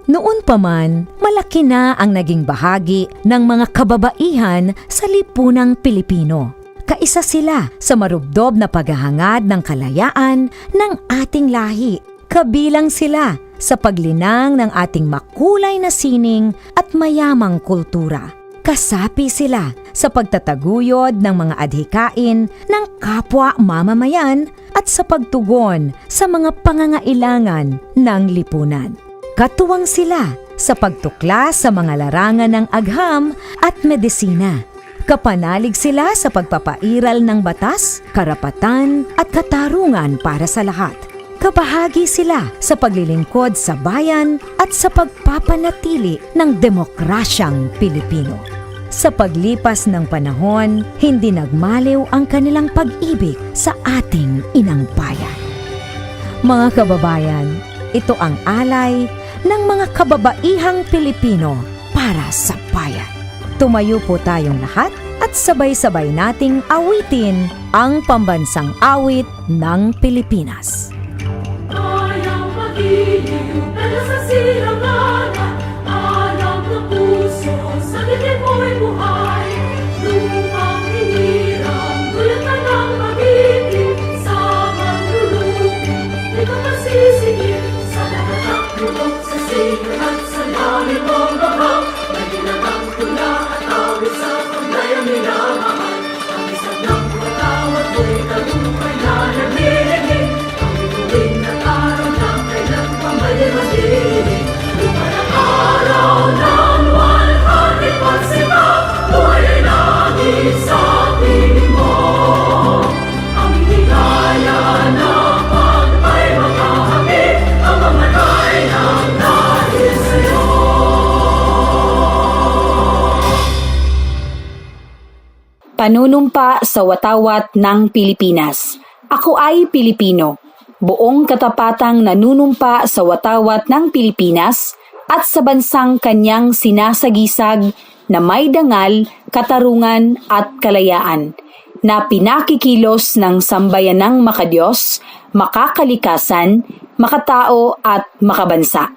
Noon pa man, malaki na ang naging bahagi ng mga kababaihan sa lipunang Pilipino. Kaisa sila sa marubdob na paghahangad ng kalayaan ng ating lahi. Kabilang sila sa paglinang ng ating makulay na sining at mayamang kultura. Kasapi sila sa pagtataguyod ng mga adhikain ng kapwa mamamayan at sa pagtugon sa mga pangangailangan ng lipunan. Katuwang sila sa pagtuklas sa mga larangan ng agham at medisina. Kapanalig sila sa pagpapairal ng batas, karapatan at katarungan para sa lahat. Kabahagi sila sa paglilingkod sa bayan at sa pagpapanatili ng demokrasyang Pilipino. Sa paglipas ng panahon, hindi nagmaliw ang kanilang pag-ibig sa ating inang bayan. Mga kababayan, ito ang alay ng mga kababaihang Pilipino para sa bayan. Tumayo po tayong lahat at sabay-sabay nating awitin ang pambansang awit ng Pilipinas. Ayaw mag-iliw, pero sa silanganan, alam ng puso, sa dilim mo'y buhay. Lumang hinirang, dulot na ng mag-ibig, sa manlulubi, di ka masisingil, sa lahat ng tulog, sa sigat at sa langit mong babang, may ginatang tula at awit sa paglayang minamahal. Ang isang ng patawad mo'y talumpay na naglilingin, ang bituin at araw na kailan pa may madilim. Lumay ang araw ng 100% buhay ay langit sa piling mo. Ang higaya ng pagpay makahamit, ang mamatay ng dahil sa'yo. Panunumpa sa watawat ng Pilipinas. Ako ay Pilipino. Buong katapatang nanunumpa sa watawat ng Pilipinas at sa bansang kanyang sinasagisag na may dangal, katarungan at kalayaan na pinakikilos ng sambayanang makadiyos, makakalikasan, makatao at makabansa.